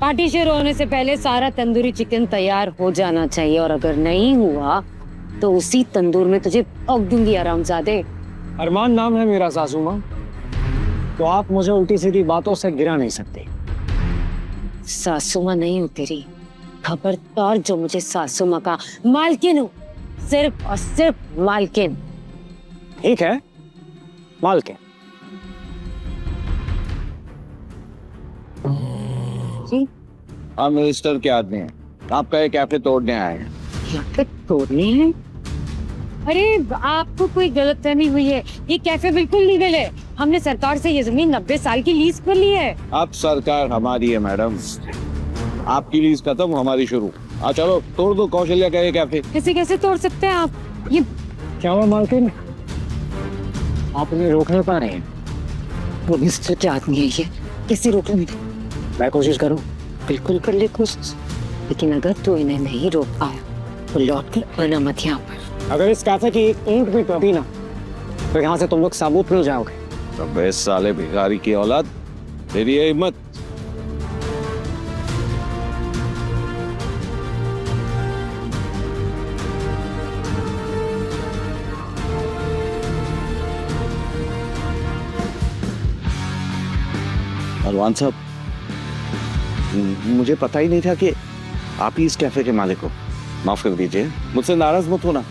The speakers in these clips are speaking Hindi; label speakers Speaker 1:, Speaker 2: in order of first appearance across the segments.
Speaker 1: पार्टी शुरू होने से पहले सारा तंदूरी चिकन तैयार हो जाना चाहिए, और अगर नहीं हुआ तो उसी तंदूर में तुझे पक दूंगी आरामजादे।
Speaker 2: अरमान नाम है मेरा सासू माँ, तो आप मुझे उल्टी सीधी बातों से गिरा नहीं सकते।
Speaker 1: सासू माँ नहीं हूँ तेरी, खबरदार जो मुझे सासू माँ का, मालकिन हूँ, सिर्फ और सिर्फ मालकिन।
Speaker 2: ठीक है, मालकिन।
Speaker 1: जी
Speaker 3: हम मिनिस्टर के आदमी हैं, आपका ये कैफे तोड़ने आए हैं।
Speaker 1: कैफे तोड़ने हैं? अरे आपको कोई गलतफहमी हुई है, ये कैफे बिल्कुल लीगल है। हमने सरकार से ये जमीन 90 साल की लीज पर ली है।
Speaker 3: अब सरकार हमारी है मैडम, आपकी लीज खत्म, हमारी शुरू। चलो तोड़ दो कौशल्या का ये कैफे।
Speaker 1: कैसे कैसे तोड़ सकते हैं आप? ये
Speaker 2: क्या हुआ मालकिन, आप उन्हें रोक नहीं पा रहे हैं?
Speaker 1: वो मिनिस्टर के आदमी है, ये कैसे रोकने में?
Speaker 2: मैं कोशिश करूं?
Speaker 1: बिल्कुल कर ले कोशिश, लेकिन अगर तू इन्हें नहीं रोक पाया तो लौट कर आना मत यहाँ पर।
Speaker 2: अगर इस कैफे की एक ईंट भी टूटी ना, तो यहाँ से तुम लोग साबुत मिल जाओगे।
Speaker 3: अबे साले भिखारी की औलाद, तेरी ये हिम्मत। अरमान साहब, मुझे पता ही नहीं था कि आप ही इस कैफे के मालिक हो। माफ कर दीजिए, मुझसे नाराज मत होना,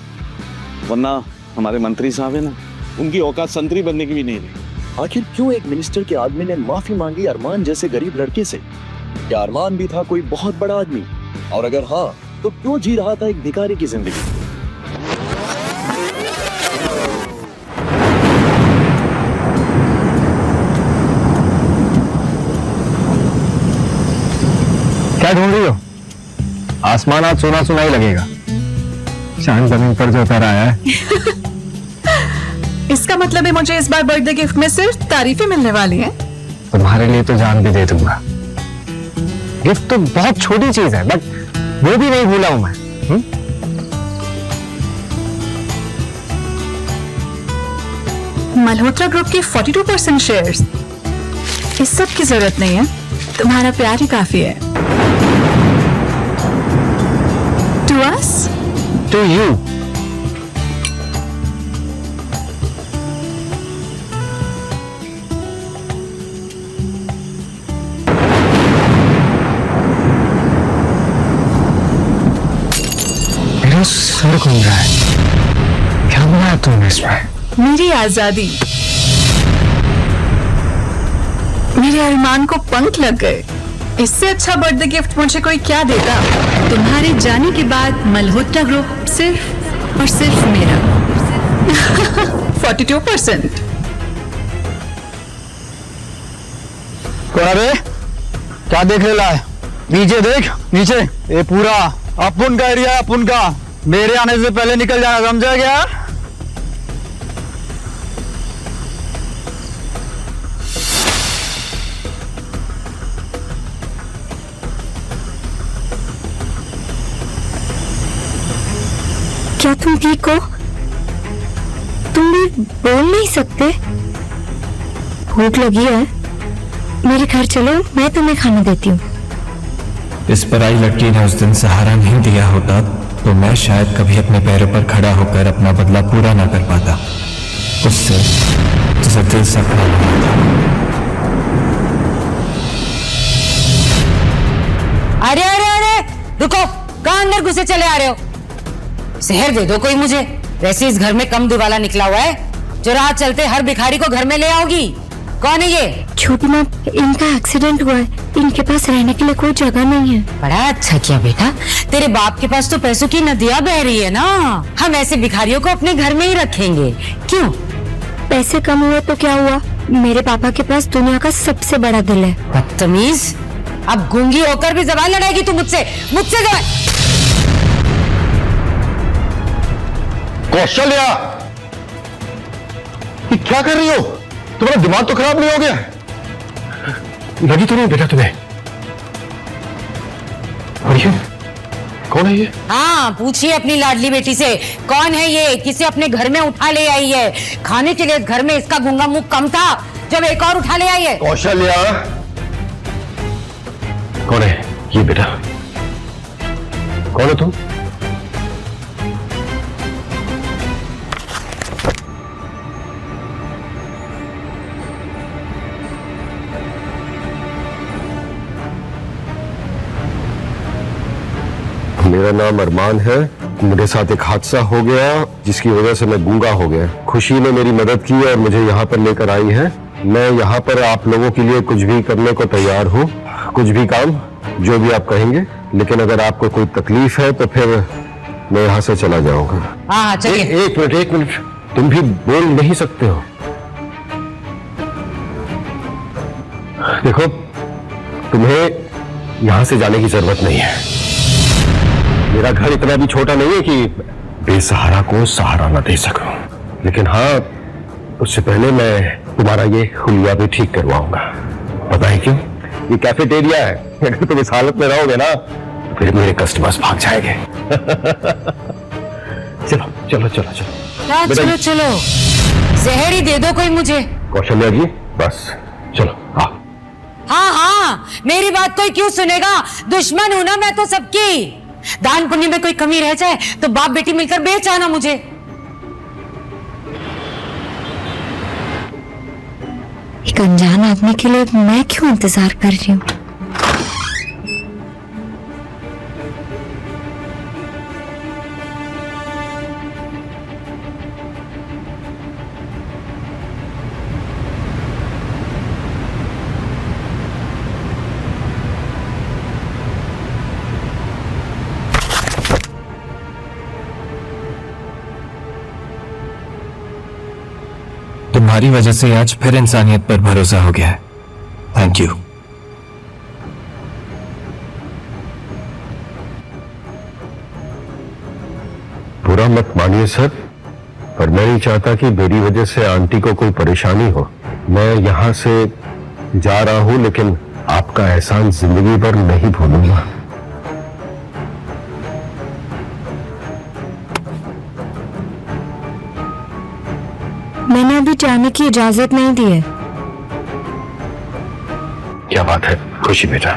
Speaker 3: वरना हमारे मंत्री साहब है ना, उनकी औकात संतरी बनने की भी नहीं रही।
Speaker 4: आखिर क्यों एक मिनिस्टर के आदमी ने माफी मांगी अरमान जैसे गरीब लड़के से? क्या अरमान भी था कोई बहुत बड़ा आदमी? और अगर हाँ, तो क्यों जी रहा था एक भिखारी की जिंदगी?
Speaker 5: क्या ढूंढ रही हो? आसमान आज सोना सुना ही लगेगा, चांद जमीन पर जो उतर आया है।
Speaker 6: इसका मतलब है मुझे इस बार बर्थडे गिफ्ट में सिर्फ तारीफें मिलने वाली हैं।
Speaker 5: तुम्हारे लिए तो जान भी दे दूंगा। गिफ्ट तो बहुत छोटी चीज है, बट वो भी नहीं भूला हूं मैं।
Speaker 6: मल्होत्रा ग्रुप के 42% शेयर्स। इस सब की जरूरत नहीं है, तुम्हारा प्यार ही काफी है। To us?
Speaker 5: To you. मेरा सर घूम रहा है, क्या बनाया तुमने इसमें?
Speaker 6: मेरी आजादी, मेरे अरमान को पंख लग गए। इससे अच्छा बर्थडे गिफ्ट मुझे कोई क्या देगा? तुम्हारे जाने के बाद मल्होत्रा ग्रुप सिर्फ और सिर्फ मेरा। 42%।
Speaker 5: अरे क्या देख रहा है? नीचे देख, नीचे। ये पूरा अपुन का एरिया, अपुन का। मेरे आने से पहले निकल जाना, समझा क्या?
Speaker 7: क्या तुम ठीक हो? तुम भी बोल नहीं सकते? भूख लगी है, मेरे घर चलो, मैं तुम्हें खाना देती हूँ।
Speaker 8: इस पराई लड़की ने उस दिन सहारा नहीं दिया होता तो मैं शायद कभी अपने पैरों पर खड़ा होकर अपना बदला पूरा ना कर पाता उससे, जिसे दिल से अपना लगा था।
Speaker 1: अरे अरे अरे रुको, कहाँ अंदर घुसे चले आ रहे हो? शहर दे दो कोई मुझे, वैसे इस घर में कम दिवाला निकला हुआ है जो रात चलते हर भिखारी को घर में ले आओगी। कौन है ये?
Speaker 7: छोटी माँ, इनका एक्सीडेंट हुआ है, इनके पास रहने के लिए कोई जगह नहीं है।
Speaker 1: बड़ा अच्छा किया बेटा, तेरे बाप के पास तो पैसों की नदियाँ बह रही है ना, हम ऐसे भिखारियों को अपने घर में ही रखेंगे। क्यों?
Speaker 7: पैसे कम हुए तो क्या हुआ, मेरे पापा के पास दुनिया का सबसे बड़ा दिल है।
Speaker 1: बदतमीज, अब गूंगी होकर भी जबान लड़ाएगी तू मुझसे? मुझसे जबान?
Speaker 5: कौशल्या, ये क्या कर रही हो? तुम्हारा दिमाग तो खराब नहीं हो गया? लगी तो नहीं बेटा तुम्हें? और ये कौन है ये?
Speaker 1: हाँ पूछिए अपनी लाडली बेटी से, कौन है ये? किसे अपने घर में उठा ले आई है? खाने के लिए घर में इसका गूंगा मुंह कम था जब एक और उठा ले आई है।
Speaker 5: कौशल्या,
Speaker 9: कौन है ये बेटा? कौन है तुम? मेरा नाम अरमान है। मेरे साथ एक हादसा हो गया जिसकी वजह से मैं गूंगा हो गया। खुशी ने मेरी मदद की और मुझे यहाँ पर लेकर आई है। मैं यहाँ पर आप लोगों के लिए कुछ भी करने को तैयार हूँ, कुछ भी काम, जो भी आप कहेंगे। लेकिन अगर आपको कोई तकलीफ है तो फिर मैं यहाँ से चला जाऊंगा।
Speaker 1: हाँ चलिए।
Speaker 9: एक मिनट, तुम भी बोल नहीं सकते हो? देखो, तुम्हें यहाँ से जाने की जरूरत नहीं है। मेरा घर इतना भी छोटा नहीं है कि बेसहारा को सहारा न दे सकूं। लेकिन हाँ, उससे पहले मैं तुम्हारा ये हुलिया भी ठीक करवाऊंगा। पता है क्यों? ये कैफेटेरिया है। अगर तुम इस हालत में रहोगे ना तो फिर मेरे कस्टमर्स भाग जाएंगे। चलो चलो चलो चलो
Speaker 1: चलो चलो, जहर ही दे दो कोई मुझे।
Speaker 9: कौशल्या जी, बस चलो।
Speaker 1: हाँ हाँ, मेरी बात कोई क्यों सुनेगा? दुश्मन हूं ना मैं तो सबकी। दान पुण्य में कोई कमी रह जाए तो बाप बेटी मिलकर बेच आना मुझे।
Speaker 7: एक अनजान आदमी के लिए मैं क्यों इंतजार कर रही हूँ?
Speaker 8: तुम्हारी वजह से आज फिर इंसानियत पर भरोसा हो गया है। Thank you.
Speaker 9: बुरा मत मानिए सर, पर मैं नहीं चाहता कि मेरी वजह से आंटी को कोई परेशानी हो। मैं यहां से जा रहा हूं, लेकिन आपका एहसान जिंदगी भर नहीं भूलूंगा।
Speaker 7: मैंने अभी जाने की इजाजत नहीं दी है।
Speaker 9: क्या बात है खुशी बेटा?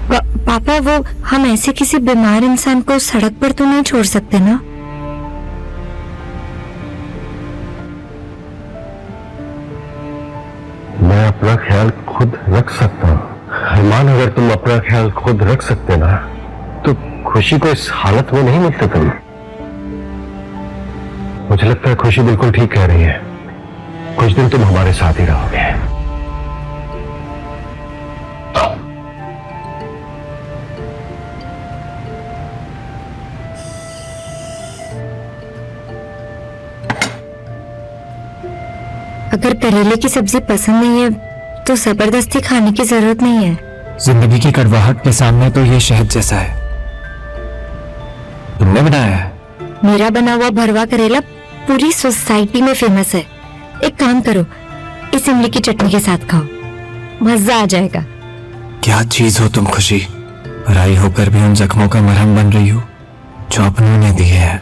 Speaker 7: पापा, वो हम ऐसे किसी बीमार इंसान को सड़क पर तो नहीं छोड़ सकते ना?
Speaker 9: मैं अपना ख्याल खुद रख सकता हूँ। अरमान, अगर तुम अपना ख्याल खुद रख सकते ना तो खुशी को इस हालत में नहीं मिलते तुम। मुझे लगता है खुशी बिल्कुल ठीक कह रही है। कुछ दिन तुम हमारे साथ ही रहोगे।
Speaker 7: अगर करेले की सब्जी पसंद नहीं है तो जबरदस्ती खाने की जरूरत नहीं है।
Speaker 8: जिंदगी की कड़वाहट के सामने तो ये शहद जैसा है। तुमने बनाया है?
Speaker 7: मेरा बना हुआ भरवा करेला पूरी सोसाइटी में फेमस है। एक काम करो, इस इमली की चटनी के साथ खाओ, मजा आ जाएगा।
Speaker 8: क्या चीज हो तुम खुशी, पराई होकर भी उन जख्मों का मरहम बन रही हो जो अपनों ने दिए है।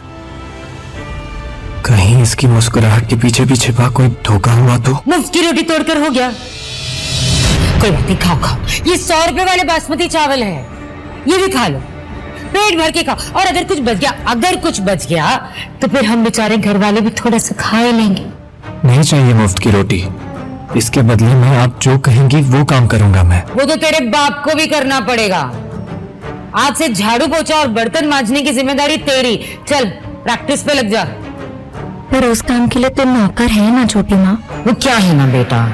Speaker 8: कहीं इसकी मुस्कुराहट के पीछे भी छिपा कोई धोखा हुआ तो?
Speaker 1: मुफ्त की रोटी तोड़कर हो गया। कोई बात नहीं, खाओ खाओ, ये 100 रुपए वाले बासमती चावल है, ये भी खा लो, पेट भर के खाओ। और अगर कुछ बच गया तो फिर हम बेचारे घर वाले भी थोड़ा सा खा लेंगे।
Speaker 8: नहीं चाहिए मुफ्त की रोटी, इसके बदले में आप जो कहेंगी वो काम करूंगा मैं।
Speaker 1: वो तो तेरे बाप को भी करना पड़ेगा। आज से झाड़ू पोछा और बर्तन मांजने की जिम्मेदारी तेरी। चल प्रैक्टिस पे लग जा।
Speaker 7: पर उस काम के लिए तो नौकर है ना छोटी माँ।
Speaker 1: वो क्या है ना बेटा,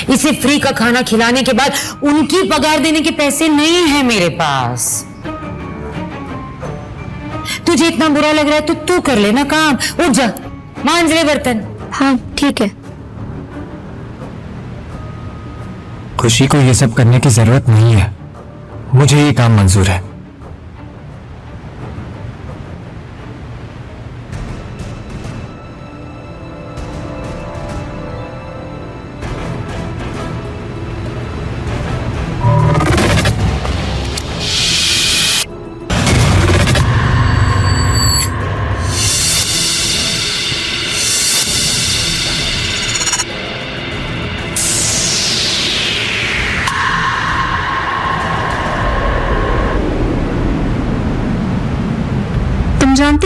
Speaker 1: इसे फ्री का खाना खिलाने के बाद उनकी पगार देने के पैसे नहीं है मेरे पास। तुझे इतना बुरा लग रहा है तो तू कर लेना काम। उठ जा, मांज ले बर्तन।
Speaker 7: हाँ ठीक है।
Speaker 8: खुशी को ये सब करने की जरूरत नहीं है, मुझे ये काम मंजूर है।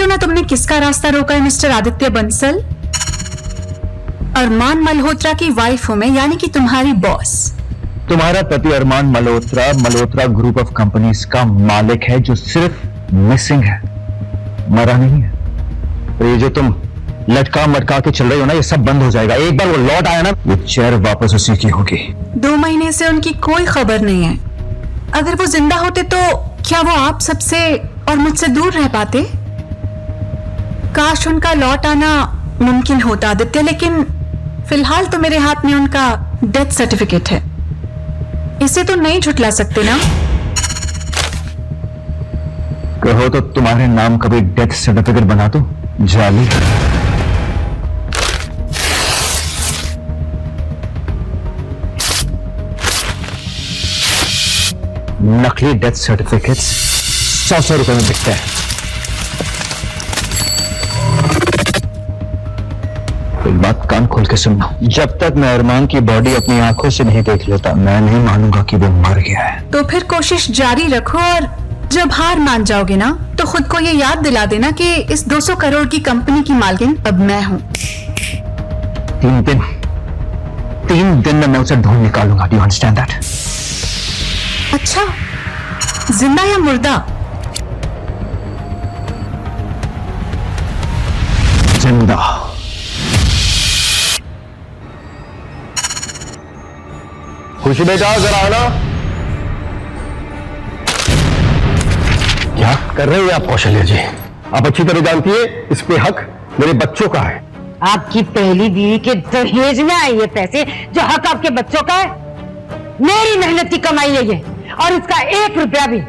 Speaker 6: जानती हो ना तुमने किसका रास्ता रोका है मिस्टर आदित्य बंसल? अरमान मल्होत्रा की वाइफ हूं मैं, यानी कि तुम्हारी बॉस।
Speaker 5: तुम्हारा पति Armaan Malhotra Malhotra group of companies का मालिक है, जो सिर्फ मिसिंग है, मरा नहीं है। तो ये जो तुम लटका मटका के चल रही हो ना, ये सब बंद हो जाएगा। एक बार वो लौट आया ना, वो चेयर वापस उसी की होगी।
Speaker 6: 2 महीने से उनकी कोई खबर नहीं है। अगर वो जिंदा होते तो क्या वो आप सबसे और मुझसे दूर रह पाते? काश उनका लौट आना मुमकिन होता आदित्य, लेकिन फिलहाल तो मेरे हाथ में उनका डेथ सर्टिफिकेट है। इसे तो नहीं झुठला सकते ना?
Speaker 5: कहो तो तुम्हारे नाम का भी डेथ सर्टिफिकेट बना दो, जाली। नकली डेथ सर्टिफिकेट्स 100 रुपए में बिकते हैं। एक बात कान खोल के सुनना, जब तक मैं अरमान की बॉडी अपनी आंखों से नहीं देख लेता, मैं नहीं मानूंगा कि वो मर गया है।
Speaker 6: तो फिर कोशिश जारी रखो, और जब हार मान जाओगे ना तो खुद को ये याद दिला देना कि इस 200 करोड़ की कंपनी की मालकिन अब मैं हूं।
Speaker 5: 3 दिन में मैं उसे ढूंढ निकालूंगा। Do you understand that?
Speaker 6: अच्छा, जिंदा या मुर्दा?
Speaker 5: जिंदा।
Speaker 9: खुशी बेटा जरा आना। क्या कर रहे हैं आप कौशल्या जी? आप अच्छी तरह जानती है इस पे हक मेरे बच्चों का है।
Speaker 1: आपकी पहली बीवी के दहेज में आए ये पैसे, जो हक आपके बच्चों का है। मेरी मेहनत की कमाई है ये, और इसका 1 रुपया भी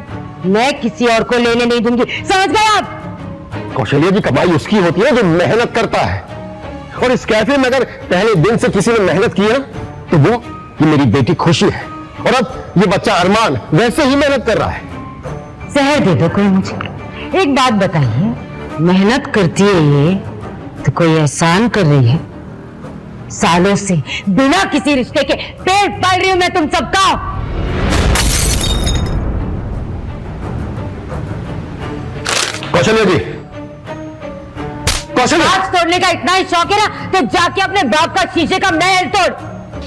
Speaker 1: मैं किसी और को लेने नहीं दूंगी। समझ गए आप?
Speaker 9: कौशल्या जी, कमाई उसकी होती है जो मेहनत करता है, और इस कैफे में अगर पहले दिन से किसी ने मेहनत की है तो वो ये मेरी बेटी खुशी है, और अब ये बच्चा अरमान वैसे ही मेहनत कर रहा है।
Speaker 1: जहर दे दो कोई मुझे। एक बात बताइए, मेहनत करती है ये तो कोई एहसान कर रही है? सालों से बिना किसी रिश्ते के पेट पाल रही हूं मैं तुम सबका।
Speaker 9: कौशल्या जी, कौशल्या,
Speaker 1: हाथ तोड़ने का इतना ही शौक है ना, तो जाके अपने बाप का शीशे का महल तोड़।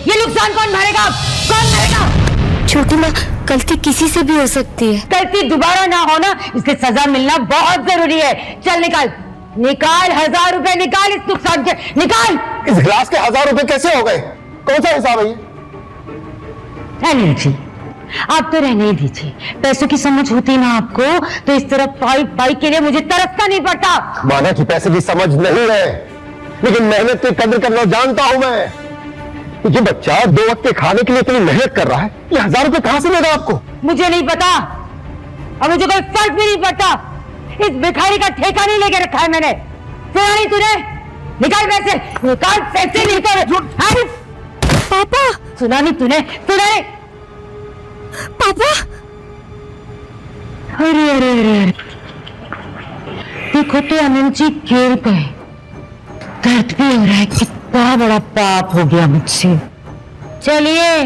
Speaker 1: ये नुकसान कौन भरेगा? कौन भरेगा?
Speaker 7: छोटी माँ, गलती किसी से भी हो सकती है।
Speaker 1: गलती दोबारा ना हो ना, इसकी सजा मिलना बहुत जरूरी है। चल निकाल, निकाल 1000 रुपए निकाल इस नुकसान के, निकाल।
Speaker 9: इस गिलास के 1000 रुपए कैसे हो गए? कौन सा हिसाब है ये?
Speaker 1: रहने दीजिए, आप तो रहने ही दीजिए। पैसों की समझ होती ना आपको, तो इस तरह पाई पाई के लिए मुझे तरसना नहीं पड़ता।
Speaker 9: माना कि पैसे की समझ नहीं है, लेकिन मेहनत की कदर करना जानता हूं मैं। ये बच्चा 2 वक्त के खाने के लिए इतनी मेहनत कर रहा है, ये 1000 रुपए कहां से देगा आपको?
Speaker 1: मुझे नहीं पता, और मुझे कोई फर्क भी नहीं पड़ता। इस भिखारी का ठेका नहीं लेके रखा है मैंने। सुना नहीं तूने? निकाल पैसे, निकाल पैसे, निकाल।
Speaker 7: पापा,
Speaker 1: सुना नहीं तूने? सुना नहीं?
Speaker 7: पापा,
Speaker 1: अरे अरे अरे, देखो तो अनंत जी गिर गए। दर्द भी हो रहा है, कितना बड़ा पाप हो गया मुझसे। चलिए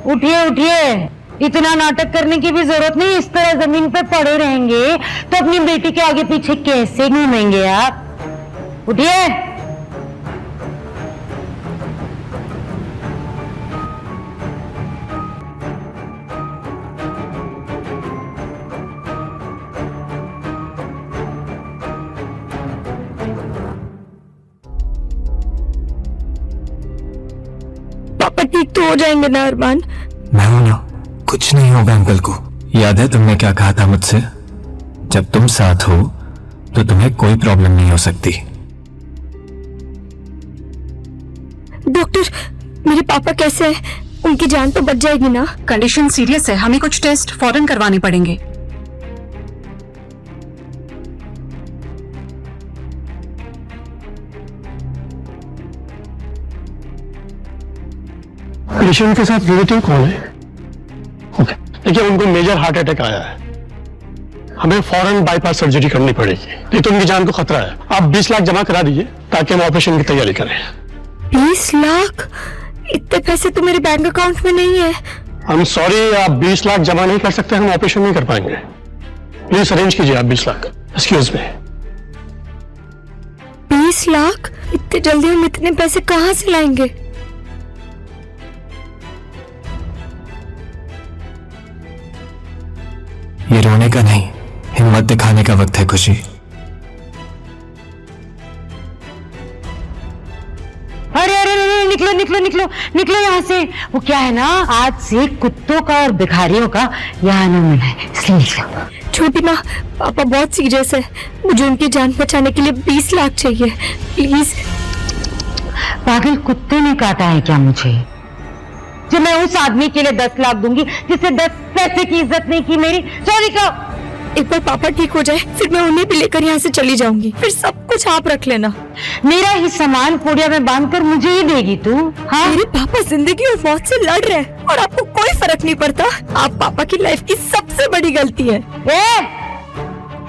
Speaker 1: उठिए उठिए, इतना नाटक करने की भी जरूरत नहीं। इस तरह जमीन पे पड़े रहेंगे तो अपनी बेटी के आगे पीछे कैसे घूमेंगे आप? उठिए।
Speaker 7: पापा ठीक तो हो जाएंगे ना अरमान?
Speaker 8: मैं हूं ना, कुछ नहीं होगा अंकल को। याद है तुमने क्या कहा था मुझसे? जब तुम साथ हो तो तुम्हें कोई प्रॉब्लम नहीं हो सकती।
Speaker 7: डॉक्टर, मेरे पापा कैसे हैं? उनकी जान तो बच जाएगी ना?
Speaker 6: कंडीशन सीरियस है, हमें कुछ टेस्ट फौरन करवाने पड़ेंगे।
Speaker 9: पेशेंट के साथ रिलेटिव कौन है? ओके, देखिए उनको मेजर हार्ट अटैक आया है, हमें फौरन बाईपास सर्जरी करनी पड़ेगी, नहीं तो उनकी जान को खतरा है। आप 20 लाख जमा करा दीजिए ताकि हम ऑपरेशन की तैयारी करें।
Speaker 7: 20 लाख? इतने पैसे तो मेरे बैंक अकाउंट में नहीं है।
Speaker 9: हम सॉरी, आप 20 लाख जमा नहीं कर सकते, हम ऑपरेशन नहीं कर पाएंगे। प्लीज अरेंज कीजिए आप 20 लाख। Excuse me.
Speaker 7: 20 लाख? इतने जल्दी हम इतने पैसे कहाँ से लाएंगे?
Speaker 8: ये रोने का नहीं, हिम्मत दिखाने का वक्त है खुशी।
Speaker 1: अरे अरे अरे, निकलो निकलो निकलो निकलो यहाँ से। वो क्या है ना, आज से कुत्तों का और भिखारियों का यहाँ आना मना है, इसलिए निकलो।
Speaker 7: छोटी माँ, पापा बहुत सीरियस है, मुझे उनकी जान बचाने के लिए 20 लाख चाहिए, प्लीज।
Speaker 1: पागल कुत्ते ने काटा है क्या मुझे, जो मैं उस आदमी के लिए 10 लाख दूंगी जिससे 10 पैसे की इज्जत नहीं की मेरी। चोरी का
Speaker 7: एक बार पापा ठीक हो जाए, फिर मैं उन्हें भी लेकर यहाँ से चली जाऊंगी, फिर सब कुछ आप रख लेना।
Speaker 1: मेरा ही सामान पुड़िया में बांधकर मुझे ही देगी तू? हाँ,
Speaker 7: मेरे पापा जिंदगी और मौत से लड़ रहे हैं और आपको कोई फर्क नहीं पड़ता। आप पापा की लाइफ की सबसे बड़ी गलती है।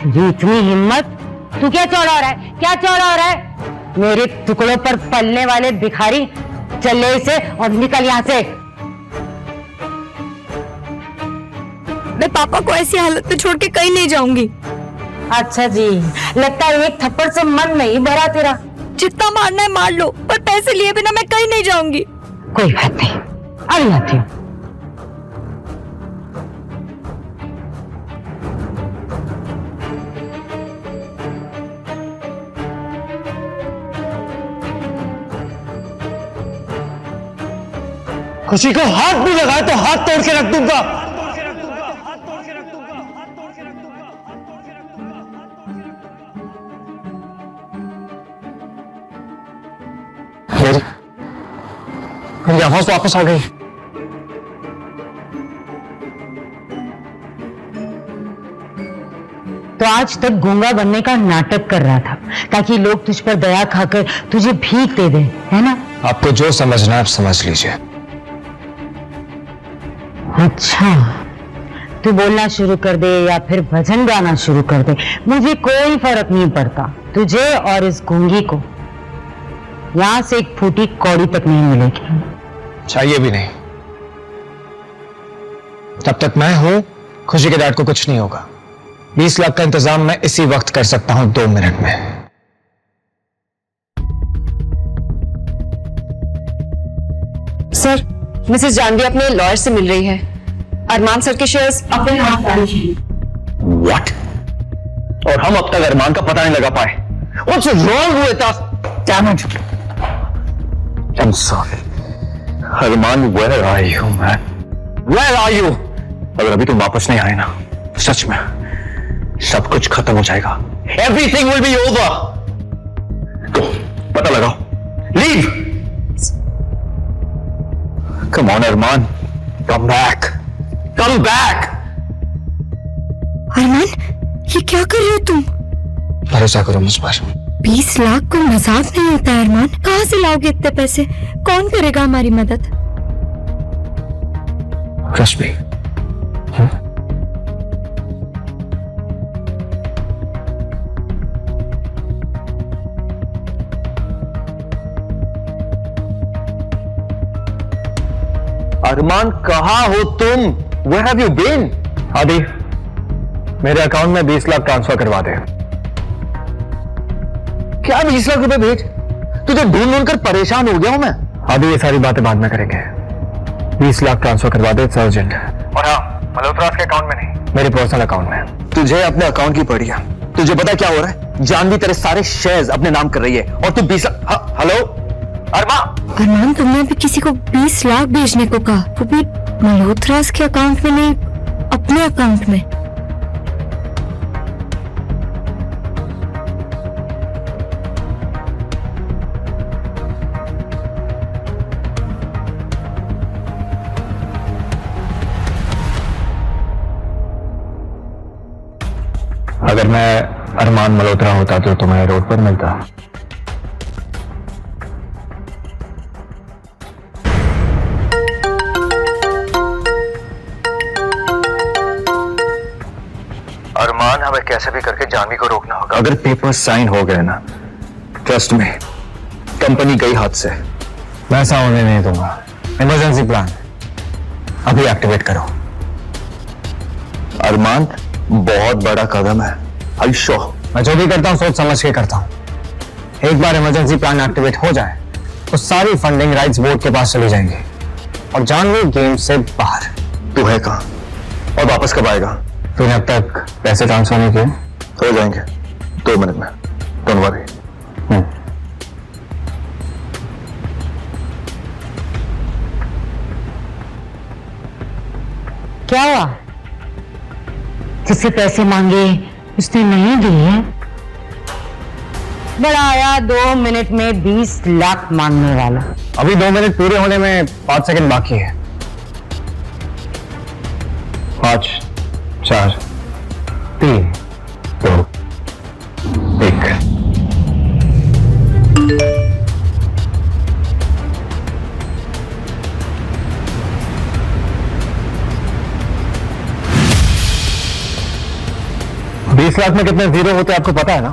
Speaker 1: ये इतनी हिम्मत, तू क्या चौड़ा हो रहा है, क्या चौड़ा हो रहा है? मेरे टुकड़ों पर पलने वाले भिखारी, चल ले इसे और निकल यहाँ से।
Speaker 7: मैं पापा को ऐसी हालत में छोड़ के कहीं नहीं जाऊंगी।
Speaker 1: अच्छा जी, लगता है एक थप्पड़ से मन नहीं भरा तेरा।
Speaker 7: जितना मारना है मार लो, पर पैसे लिए बिना मैं कहीं नहीं जाऊंगी।
Speaker 1: कोई बात नहीं, अभी आती हूँ।
Speaker 2: खुशी को हाथ भी लगाए तो हाथ तोड़ के रख दूंगा। मेरी आवाज वापस आ गई।
Speaker 1: तो आज तक गूंगा बनने का नाटक कर रहा था ताकि लोग तुझ पर दया खाकर तुझे भीख दे दें, है ना?
Speaker 8: आपको जो समझना है आप समझ लीजिए।
Speaker 1: अच्छा, तू बोलना शुरू कर दे या फिर भजन गाना शुरू कर दे, मुझे कोई फर्क नहीं पड़ता। तुझे और इस गूंगी को यहां से एक फूटी कौड़ी तक नहीं मिलेगी।
Speaker 8: चाहिए भी नहीं। तब तक मैं हूं, खुशी के डैड को कुछ नहीं होगा। 20 लाख का इंतजाम मैं इसी वक्त कर सकता हूं, 2 मिनट में।
Speaker 6: सर, मिसेस जानवी अपने लॉयर से मिल रही है। अरमान सर के शेयर्स अपने हाथ डाले हैं।
Speaker 5: व्हाट? और हम अब तक अरमान का पता नहीं लगा पाए। What's wrong with us? Damn it! I'm sorry. Armaan, where are you, man? Where are you? अगर अभी तुम वापस नहीं आए ना, सच में सब कुछ खत्म हो जाएगा। Everything will be over. तो पता लगाओ। Leave. Come on, Armaan. Come back. Come back.
Speaker 7: अरमान, ये क्या कर रहे हो तुम?
Speaker 8: भरोसा करो मुझ पर।
Speaker 7: 20 लाख को मजाक नहीं होता है अरमान। कहाँ से लाओगे इतने पैसे? कौन करेगा हमारी मदद?
Speaker 8: Trust me.
Speaker 5: अरमान, कहाँ हो तुम? Where have you been?
Speaker 8: आदि, मेरे अकाउंट में 20 लाख ट्रांसफर करवा दे।
Speaker 5: क्या 20 लाख रुपए भेज? तुझे ढूंढ ढूंढ कर परेशान हो गया हूं मैं।
Speaker 8: आदि, ये सारी बातें बाद में करेंगे। 20 लाख ट्रांसफर करवा दे, इट्स अर्जेंट। और हाँ, मल्होत्रास के अकाउंट में नहीं, मेरे पर्सनल अकाउंट में।
Speaker 5: तुझे अपने अकाउंट की पड़ी है। तुझे पता क्या हो रहा है? जानवी तेरे सारे शेयर्स अपने नाम कर रही है और तू 20 लाख। हेलो
Speaker 7: अरमान, तुमने अभी किसी को 20 लाख भेजने को कहा, वो भी मल्होत्रास के अकाउंट में नहीं, अपने अकाउंट में।
Speaker 8: अगर मैं अरमान मल्होत्रा होता तो तुम्हें रोड पर मिलता।
Speaker 5: अरमान, हमें कैसे भी करके जानवी को रोकना होगा। अगर पेपर साइन हो गए ना, ट्रस्ट में, कंपनी गई हाथ से।
Speaker 8: मैं ऐसा होने नहीं दूंगा। इमरजेंसी प्लान अभी एक्टिवेट करो।
Speaker 5: अरमान, बहुत बड़ा कदम है। I show.
Speaker 8: मैं जो भी करता हूं सोच समझ के करता हूं।
Speaker 2: एक बार इमरजेंसी प्लान एक्टिवेट हो जाए तो सारी फंडिंग राइट्स बोर्ड के पास चली जाएंगी और जानवी गेम से बाहर।
Speaker 5: तू है कहाँ और वापस कब आएगा?
Speaker 2: तूने अब तक पैसे ट्रांसफर नहीं किए?
Speaker 5: हो जाएंगे 2 मिनट में, डोंट वरी।
Speaker 1: क्या हुआ? जिससे पैसे मांगे उसने नहीं दिए? बड़ा आया 2 मिनट में 20 लाख मांगने वाला।
Speaker 2: अभी 2 मिनट पूरे होने में 5 सेकंड बाकी है। 5, 4, 3, 2, 1। $20 लाख में कितने जीरो होते हैं आपको पता है ना?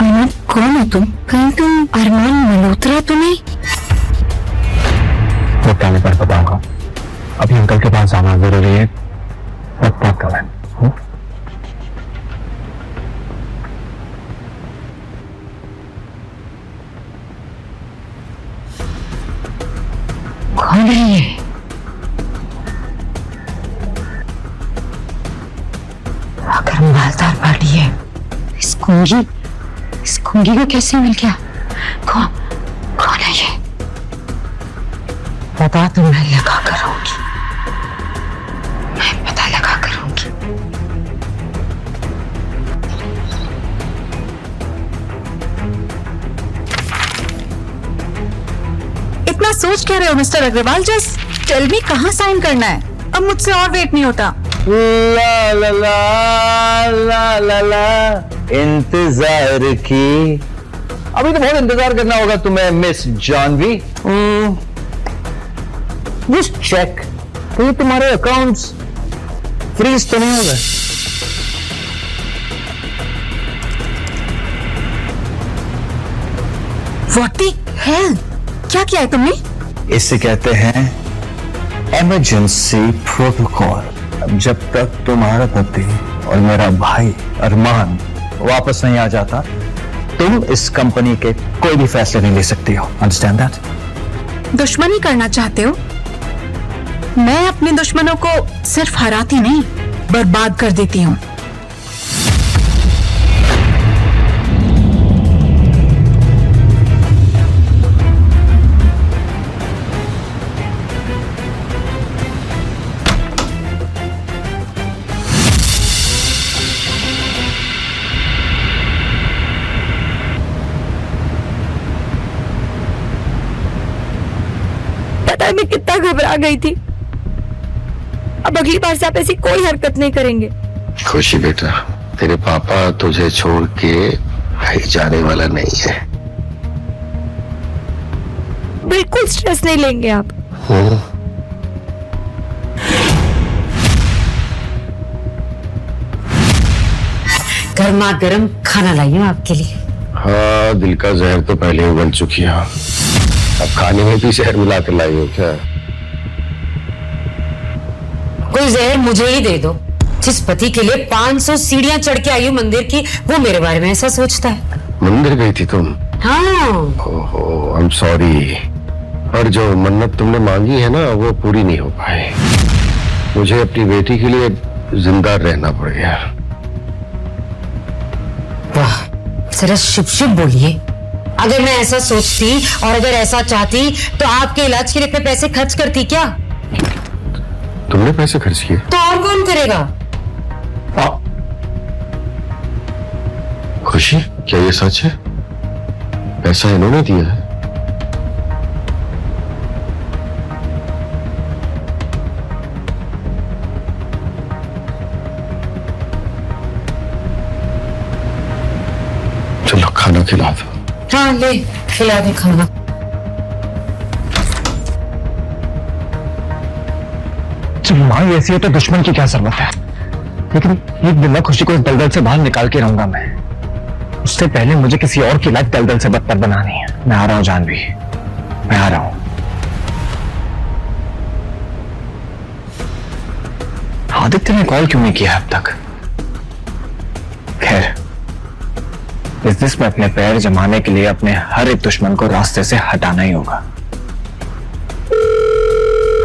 Speaker 7: अरमान, कौन हो तुम? कहीं तुम अरमान मल्होत्रा तो नहीं?
Speaker 2: वक्त आने पर बताऊंगा। अभी अंकल के पास आना जरूरी है। वक्त बात कर लें।
Speaker 1: कौन है ये? अगर मालदार पार्टी है, इस कुंगी को कैसे मिल गया? कौन है ये? पता तो मैं लगा कर रहूंगी, मैं पता लगा कर रहूंगी।
Speaker 6: इतना सोच क्या रहे हो mister Agarwal? Just tell me कहाँ साइन करना है। अब मुझसे और वेट नहीं होता।
Speaker 5: ला ला ला ला ला ला इंतजार की। अभी तो बहुत इंतजार करना होगा तुम्हें मिस जानवी। जस्ट चेक ये तुम्हारे अकाउंट्स फ्रीज तो नहीं हो गए?
Speaker 6: What the hell? क्या किया है तुमने?
Speaker 5: इसे कहते हैं इमरजेंसी प्रोटोकॉल। जब तक तुम्हारा पति और मेरा भाई अरमान वापस नहीं आ जाता, तुम इस कंपनी के कोई भी फैसले नहीं ले सकती हो। Understand that?
Speaker 6: दुश्मनी करना चाहते हो? मैं अपने दुश्मनों को सिर्फ हराती नहीं, बर्बाद कर देती हूँ।
Speaker 7: पता है मैं कितना घबरा गई थी। अब अगली बार से आप ऐसी कोई हरकत नहीं करेंगे।
Speaker 9: खुशी बेटा, तेरे पापा तुझे छोड़ के कहीं जाने वाला नहीं है।
Speaker 7: बिल्कुल स्ट्रेस नहीं लेंगे आप।
Speaker 1: गर्मा गर्म खाना लाई हूँ आपके लिए।
Speaker 9: हाँ, दिल का जहर तो पहले ही बन चुकी है, अब खाने में भी जहर मिला कर लाई हो क्या?
Speaker 1: कोई जहर मुझे ही दे दो। जिस पति के लिए 500 सीढ़ियां चढ़ के आई हूँ मंदिर की, वो मेरे बारे में ऐसा सोचता है।
Speaker 9: मंदिर गई थी तुम?
Speaker 1: हाँ।
Speaker 9: ओहो, आई एम सॉरी, पर जो मन्नत तुमने मांगी है ना, वो पूरी नहीं हो पाई। मुझे अपनी बेटी के लिए जिंदा रहना पड़ गया।
Speaker 1: वाह, जरा शुभ शुभ बोलिए। अगर मैं ऐसा सोचती और अगर ऐसा चाहती तो आपके इलाज के लिए इतने पैसे खर्च करती क्या?
Speaker 9: तुमने पैसे खर्च किए?
Speaker 1: तो और कौन करेगा?
Speaker 9: खुशी, क्या ये सच है? पैसा इन्होंने दिया है? चलो खाना खिला दो।
Speaker 1: हाँ, ले खिला दे खाना।
Speaker 2: जब माँ ऐसी है तो दुश्मन की क्या जरूरत है? लेकिन एक दिन मैं खुशी को इस दलदल से बाहर निकाल के रहूंगा। मैं उससे पहले मुझे किसी और की लाइफ दलदल से बदतर बनानी है। मैं आ रहा हूँ जानवी, मैं आ रहा हूँ। आदित्य ने कॉल क्यों नहीं किया अब तक? खैर, इस देश में अपने पैर जमाने के लिए अपने हर एक दुश्मन को रास्ते से हटाना ही होगा।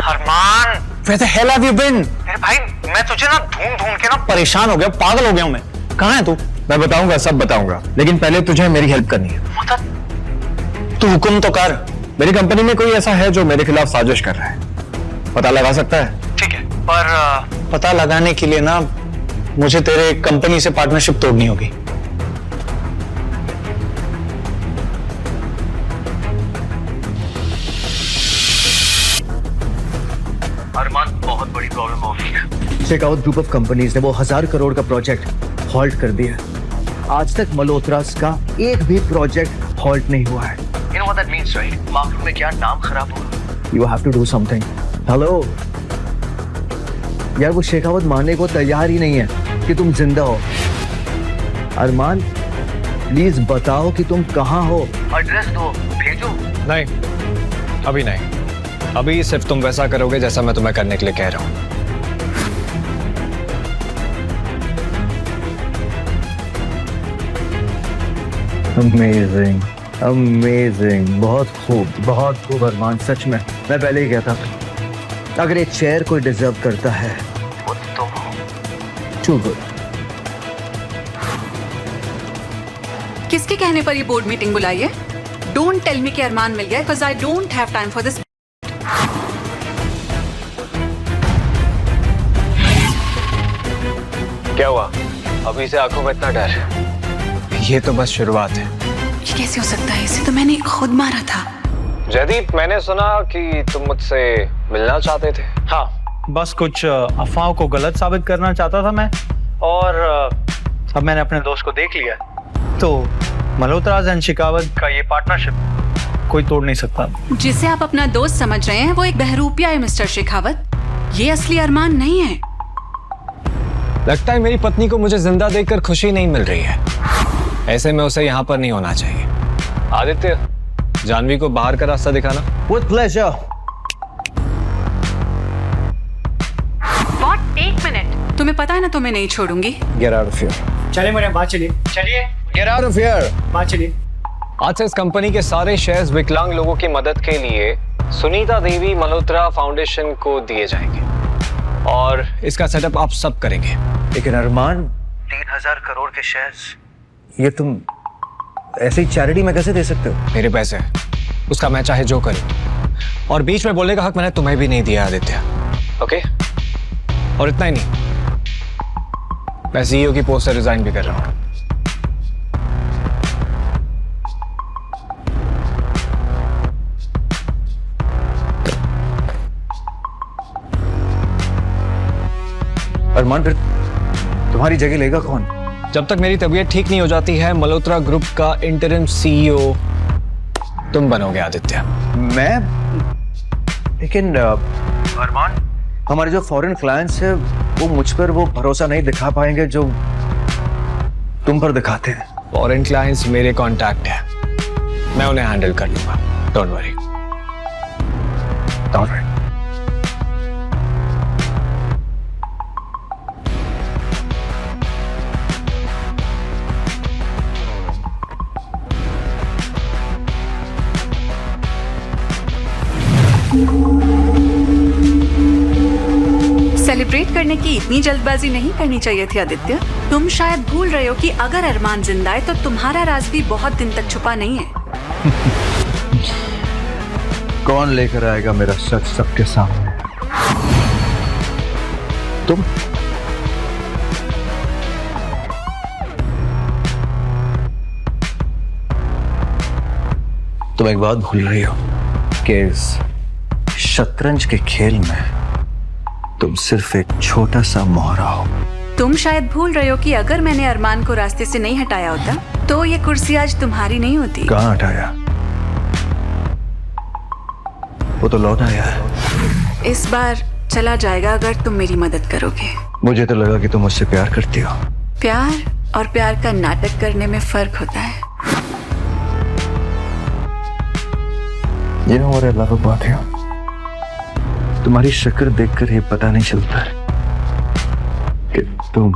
Speaker 10: अरमान,
Speaker 2: Where the hell have you been?
Speaker 10: मेरे भाई मैं तुझे ना ढूंढ ढूंढ के ना परेशान हो गया, पागल हो गया हूं मैं। कहाँ है तू?
Speaker 2: मैं बताऊंगा, सब बताऊंगा, लेकिन पहले तुझे मेरी हेल्प करनी है।
Speaker 10: मतलब तू हुक्म तो कर।
Speaker 2: मेरी कंपनी में कोई ऐसा है जो मेरे खिलाफ साजिश कर रहा है, पता लगा सकता है?
Speaker 10: ठीक है, पर पता लगाने के लिए ना मुझे तेरे कंपनी से पार्टनरशिप तोड़नी होगी।
Speaker 4: अरमान, बहुत बड़ी प्रॉब्लम हो गई है। शेखावत ग्रुप ऑफ कंपनीज ने वो 1000 करोड़ का प्रोजेक्ट हॉल्ट कर दिया। आज तक मल्होत्रास का एक भी प्रोजेक्ट हॉल्ट नहीं हुआ है। You know what that means, right? Market में क्या नाम खराब होगा। You have to do something. Hello यार, वो शेखावत मानने को तैयार ही नहीं है कि तुम जिंदा हो। अरमान, प्लीज बताओ कि तुम कहाँ हो। एड्रेस दो, भेजो।
Speaker 8: नहीं, अभी नहीं। अभी सिर्फ तुम वैसा करोगे जैसा मैं तुम्हें करने के लिए कह रहा हूं।
Speaker 4: अमेजिंग, अमेजिंग, बहुत खूब अरमान, सच में मैं पहले ही कहता था, अगर एक चेयर कोई डिजर्व करता है वो तुम हो। Too good.
Speaker 6: किसके कहने पर ये बोर्ड मीटिंग बुलाई है? डोंट टेल मी कि अरमान मिल गया, because I don't have time for this.
Speaker 8: क्या हुआ? अभी से आंखों में इतना डर? ये तो बस शुरुआत है।
Speaker 6: ये कैसे हो सकता है? इसे तो मैंने खुद मारा था।
Speaker 8: जयदीप, मैंने सुना कि तुम मुझसे मिलना चाहते थे।
Speaker 10: हाँ, बस कुछ अफवाहों को गलत साबित करना चाहता था मैं, और अब मैंने अपने दोस्त को देख लिया, तो मल्होत्रास एंड शेखावत का ये पार्टनरशिप कोई तोड़ नहीं सकता।
Speaker 6: जिसे आप अपना दोस्त समझ रहे हैं वो एक बहरूपिया है मिस्टर शेखावत, ये असली अरमान नहीं है।
Speaker 8: लगता है मेरी पत्नी को मुझे जिंदा देखकर खुशी नहीं मिल रही है। ऐसे में उसे यहाँ पर नहीं होना चाहिए। आदित्य, जानवी को बाहर का रास्ता दिखाना।
Speaker 4: With pleasure.
Speaker 6: What? एक मिनट, तुम्हें पता है ना तुम्हें नहीं छोड़ूंगी।
Speaker 2: Get out of here.
Speaker 10: चलिए मेरे बात, चलिए चलिए,
Speaker 2: Get out of here.
Speaker 10: बात चलिए।
Speaker 8: आज से इस कंपनी के सारे शेयर्स विकलांग लोगों की मदद के लिए सुनीता देवी मल्होत्रा फाउंडेशन को दिए जाएंगे, और इसका सेटअप आप सब करेंगे।
Speaker 4: लेकिन अरमान, 3000 करोड़ के शेयर्स ये तुम ऐसी चैरिटी में कैसे दे सकते हो?
Speaker 8: मेरे पैसे, उसका मैं चाहे जो करूं, और बीच में बोलने का हक मैंने तुम्हें भी नहीं दिया आदित्य, ओके? और इतना ही नहीं, मैं सीईओ की पोस्ट से रिजाइन भी कर रहा हूं।
Speaker 4: अरमान, फिर तुम्हारी जगह लेगा कौन?
Speaker 8: जब तक मेरी तबीयत ठीक नहीं हो जाती है, मल्होत्रा ग्रुप का इंटरिम सीईओ तुम बनोगे आदित्य।
Speaker 4: मैं? लेकिन अरमान, हमारे जो फॉरेन क्लाइंट्स हैं वो मुझ पर वो भरोसा नहीं दिखा पाएंगे जो तुम पर दिखाते हैं।
Speaker 8: फॉरेन क्लाइंट्स मेरे कॉन्टैक्ट है, मैं उन्हें हैंडल कर लूंगा, डोंट वरी।
Speaker 4: ऑलराइट।
Speaker 6: सेलिब्रेट करने की इतनी जल्दबाजी नहीं करनी चाहिए थी आदित्य। तुम शायद भूल रहे हो कि अगर अरमान जिंदा है तो तुम्हारा राज भी बहुत दिन तक छुपा नहीं है।
Speaker 4: कौन लेकर आएगा मेरा सच सबके सामने? तुम? तुम एक बात भूल रही हो कि इस शतरंज के खेल में तुम सिर्फ एक छोटा सा मोहरा हो।
Speaker 6: तुम शायद भूल रहे हो कि अगर मैंने अरमान को रास्ते से नहीं हटाया होता तो ये कुर्सी आज तुम्हारी नहीं होती।
Speaker 4: कहाँ हटाया? वो तो लौट आया है।
Speaker 6: इस बार चला जाएगा अगर तुम मेरी मदद करोगे।
Speaker 4: मुझे तो लगा कि तुम मुझसे प्यार करती हो।
Speaker 6: प्यार और प्यार का नाटक करने में फर्क होता है।
Speaker 4: You know what I love about you? तुम्हारी शक्ल देखकर ये पता नहीं चलता तुम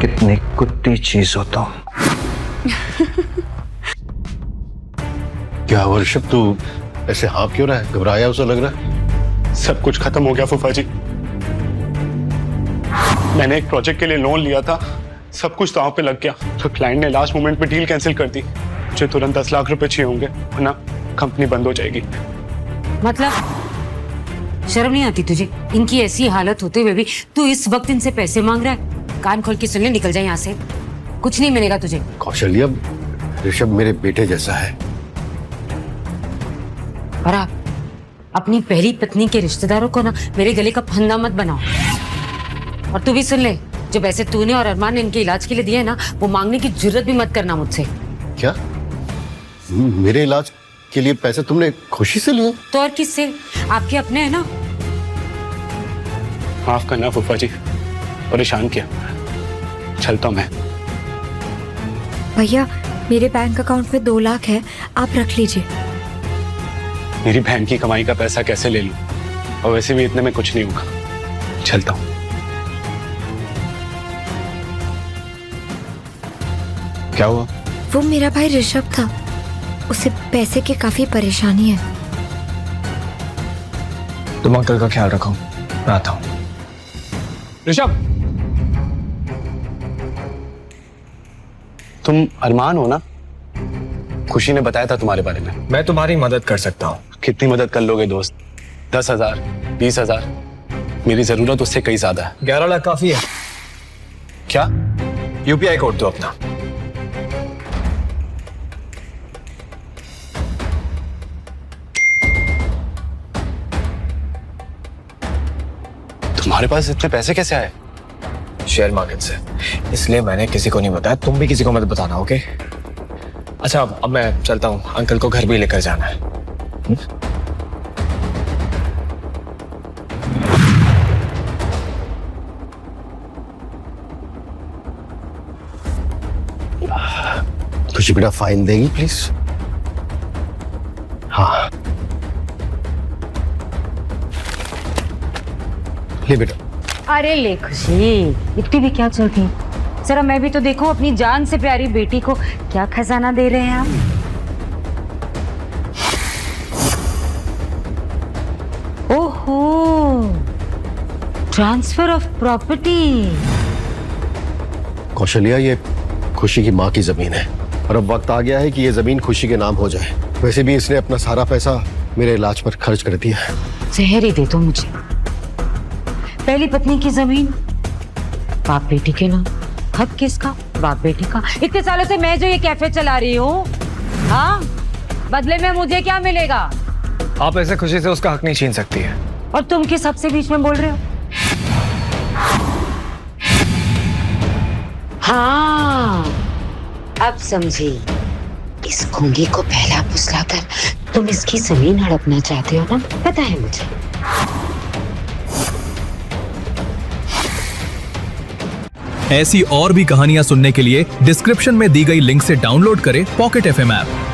Speaker 4: कितनी कुत्ती चीज हो तुम।
Speaker 9: क्या हुआ ऋषभ, तू ऐसे हाँ क्यों रहा है? घबराया उसे लग रहा है।
Speaker 11: सब कुछ खत्म हो गया फूफा जी। मैंने एक प्रोजेक्ट के लिए लोन लिया था, सब कुछ दांव पे लग गया। तो क्लाइंट ने लास्ट मोमेंट पे डील कैंसिल कर दी। मुझे तुरंत 10 लाख रुपए चाहिए होंगे, वरना कंपनी बंद हो जाएगी।
Speaker 1: मतलब शर्म नहीं आती तुझे? इनकी ऐसी हालत होते हुए भी तू इस वक्त इनसे पैसे मांग रहा है? कान खोल के सुन ले, निकल जाए यहाँ से, कुछ नहीं मिलेगा तुझे।
Speaker 9: कौशल्या, ऋषभ मेरे बेटे जैसा है।
Speaker 1: और आप अपनी पहली पत्नी के रिश्तेदारों को ना मेरे गले का फंदा मत बनाओ। और तू भी सुन ले, जो पैसे तूने और अरमान ने इनके इलाज के लिए दिए ना, वो मांगने की जुर्रत भी मत करना मुझसे।
Speaker 9: क्या? मेरे इलाज के लिए पैसे तुमने खुशी से लिए?
Speaker 1: तो और किससे? आपके अपने हैं ना।
Speaker 11: माफ करना फूफा जी, परेशान किया। चलता हूं मैं।
Speaker 7: भैया मेरे बैंक अकाउंट में 2 लाख है, आप रख लीजिए।
Speaker 11: मेरी बहन की कमाई का पैसा कैसे ले लूं? और वैसे भी इतने में कुछ नहीं होगा। चलता हूं।
Speaker 9: क्या हुआ?
Speaker 7: वो मेरा भाई ऋषभ था, उसे पैसे की काफी परेशानी है।
Speaker 2: तुम अंकल का ख्याल रखो, मैं आता हूं।
Speaker 11: ऋषभ, तुम अरमान हो ना? खुशी ने बताया था तुम्हारे बारे में।
Speaker 2: मैं तुम्हारी मदद कर सकता हूँ।
Speaker 11: कितनी मदद कर लोगे दोस्त? 10,000, 20,000? मेरी जरूरत उससे कई ज्यादा है।
Speaker 2: 11 लाख काफी है।
Speaker 11: क्या?
Speaker 2: यूपीआई कोड दो अपना।
Speaker 11: तुम्हारे पास इतने पैसे कैसे आए?
Speaker 2: शेयर मार्केट से, इसलिए मैंने किसी को नहीं बताया। तुम भी किसी को मत बताना, ओके? अच्छा अब मैं चलता हूँ, अंकल को घर भी लेकर जाना है।
Speaker 9: खुशी बेटा फाइन देगी प्लीज? हाँ ले बेटा।
Speaker 1: अरे ले खुशी, इतनी भी क्या चलती है? जरा मैं भी तो देखूं अपनी जान से प्यारी बेटी को क्या खजाना दे रहे हैं आप। ओहो, ट्रांसफर ऑफ प्रॉपर्टी।
Speaker 9: कौशल्या, ये खुशी की माँ की जमीन है और अब वक्त आ गया है कि ये जमीन खुशी के नाम हो जाए। वैसे भी इसने अपना सारा पैसा मेरे इलाज पर खर्च कर दिया है।
Speaker 1: जहर ही दे दो मुझे। पहली पत्नी की जमीन बाप बेटी के नाम, हक किसका? बाप बेटी का। इतने सालों से मैं जो ये कैफे चला रही हूँ, हाँ, बदले में मुझे क्या मिलेगा?
Speaker 2: आप ऐसे खुशी से उसका हक नहीं छीन सकती है।
Speaker 1: और तुम किस हक से बीच में बोल रहे हो? हाँ, अब समझी। इस गूंगी को पहला फुसलाकर तुम इसकी जमीन हड़पना चाहते हो ना? पता है मुझे।
Speaker 12: ऐसी और भी कहानियां सुनने के लिए डिस्क्रिप्शन में दी गई लिंक से डाउनलोड करें पॉकेट FM ऐप।